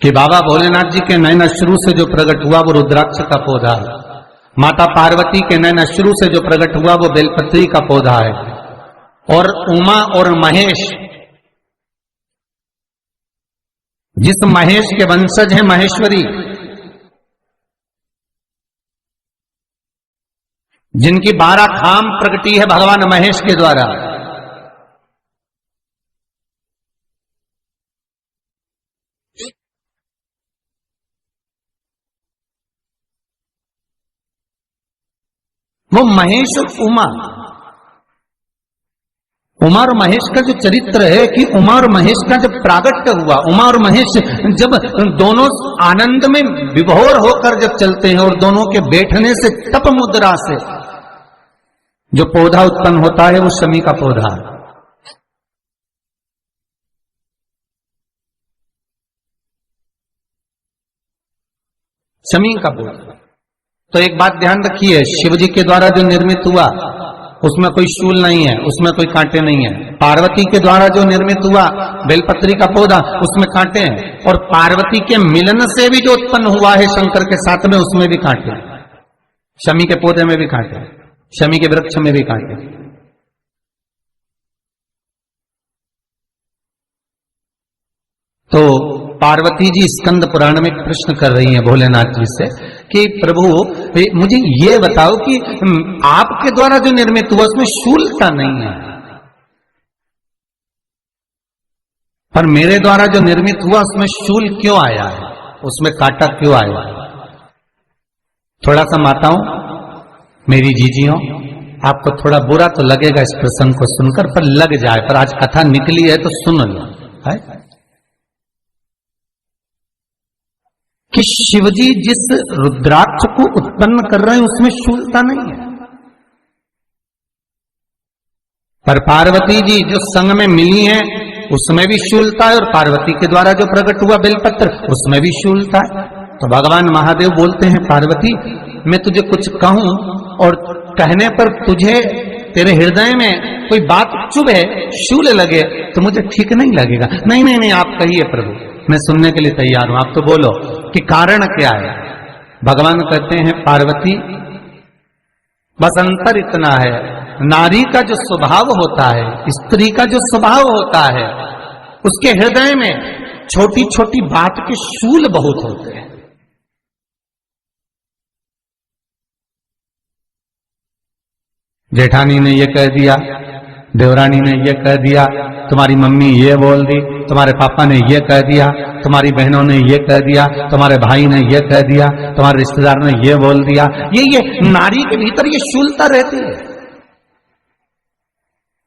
कि बाबा भोलेनाथ जी के नयन अश्रु से जो प्रकट हुआ वो रुद्राक्ष का पौधा है, माता पार्वती के नयन अश्रु से जो प्रकट हुआ वो बेलपत्री का पौधा है, और उमा और महेश, जिस महेश के वंशज है महेश्वरी, जिनकी 12 खाम प्रगटी है भगवान महेश के द्वारा, वो महेश और उमा और महेश का जो चरित्र है कि उमा और महेश का जब प्रागट्य हुआ, उमा और महेश जब दोनों आनंद में विभोर होकर जब चलते हैं और दोनों के बैठने से तप मुद्रा से जो पौधा उत्पन्न होता है वो शमी का पौधा है। शमी का पौधा। तो एक बात ध्यान रखिए, शिव जी के द्वारा जो निर्मित हुआ उसमें कोई शूल नहीं है, उसमें कोई कांटे नहीं है। पार्वती के द्वारा जो निर्मित हुआ बेलपत्री का पौधा, उसमें कांटे हैं, और पार्वती के मिलन से भी जो उत्पन्न हुआ है शंकर के साथ में, उसमें भी कांटे हैं। शमी के पौधे में भी कांटे, शमी के वृक्ष में भी कांटे। तो पार्वती जी स्कंद पुराण में प्रश्न कर रही हैं भोलेनाथ जी से कि प्रभु मुझे ये बताओ कि आपके द्वारा जो निर्मित हुआ उसमें शूलता नहीं है, पर मेरे द्वारा जो निर्मित हुआ उसमें शूल क्यों आया है, उसमें कांटा क्यों आया है? थोड़ा सा माताओं, मेरी जीजियों, आपको थोड़ा बुरा तो लगेगा इस प्रसंग को सुनकर, पर लग जाए, पर आज कथा निकली है तो सुन लो है कि शिवजी जिस रुद्राक्ष को उत्पन्न कर रहे हैं उसमें शूलता नहीं है, पर पार्वती जी जो संग में मिली हैं उसमें भी शूलता है, और पार्वती के द्वारा जो प्रकट हुआ बेलपत्र उसमें भी शूलता है। तो भगवान महादेव बोलते हैं, पार्वती मैं तुझे कुछ कहूं और कहने पर तुझे तेरे हृदय में कोई बात चुभे, शूल लगे तो मुझे ठीक नहीं लगेगा। नहीं नहीं नहीं, आप कहिए प्रभु, मैं सुनने के लिए तैयार हूं, आप तो बोलो कि कारण क्या है। भगवान कहते हैं, पार्वती बस अंतर इतना है, नारी का जो स्वभाव होता है, स्त्री का जो स्वभाव होता है, उसके हृदय में छोटी छोटी बात के शूल बहुत होते हैं। जेठानी ने ये कह दिया, देवरानी ने ये कह दिया, तुम्हारी मम्मी ये बोल दी, तुम्हारे पापा ने ये कह दिया, तुम्हारी बहनों ने ये कह दिया, तुम्हारे भाई ने ये कह दिया, तुम्हारे रिश्तेदार ने ये बोल दिया। ये नारी के भीतर ये शूलता रहती है।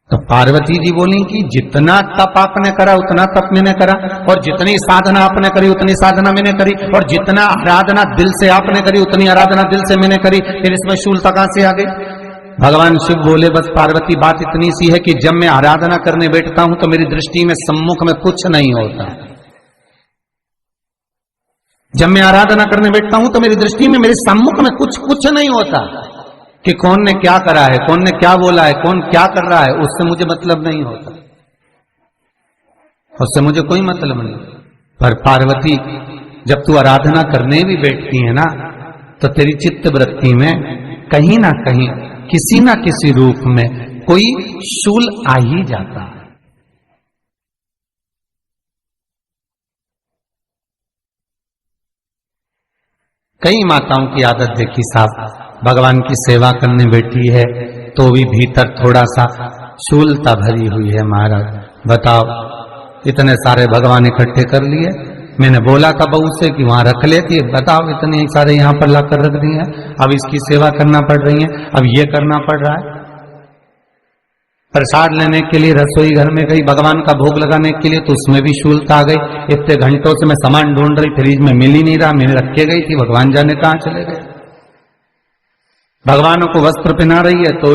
तो पार्वती जी बोली कि जितना तप आपने करा उतना तप मैंने करा, और जितनी साधना आपने करी उतनी साधना मैंने करी, और जितना आराधना दिल से आपने करी उतनी आराधना दिल से मैंने करी, फिर इसमें शूलता कहां से आ गई? भगवान शिव बोले, बस पार्वती बात इतनी सी है कि जब मैं आराधना करने बैठता हूं तो मेरी दृष्टि में सम्मुख में कुछ नहीं होता। जब मैं आराधना करने बैठता हूं तो मेरी दृष्टि में, मेरे सम्मुख में कुछ नहीं होता कि कौन ने क्या करा है, कौन ने क्या बोला है, कौन क्या कर रहा है, उससे मुझे मतलब नहीं होता, उससे मुझे कोई मतलब नहीं। पर पार्वती जब तू आराधना करने भी बैठती है ना, तो तेरी चित्त वृत्ति में कहीं ना कहीं किसी ना किसी रूप में कोई शूल आ ही जाता है। कई माताओं की आदत देखी साहब, भगवान की सेवा करने बैठी है तो भी भीतर थोड़ा सा शूलता भरी हुई है। महाराज बताओ, इतने सारे भगवान इकट्ठे कर लिए, मैंने बोला था बहू से कि वहां रख लेती है, बताओ इतने सारे यहां पर लाकर रख दी है, अब इसकी सेवा करना पड़ रही है, अब ये करना पड़ रहा है। प्रसाद लेने के लिए रसोई घर में गई, भगवान का भोग लगाने के लिए, तो उसमें भी शूलता आ गई। इतने घंटों से मैं सामान ढूंढ रही, फ्रिज में मिल ही नहीं रहा, मैंने रख के गई थी, भगवान जाने कहां चले गए। भगवानों को वस्त्र पहना रही है तो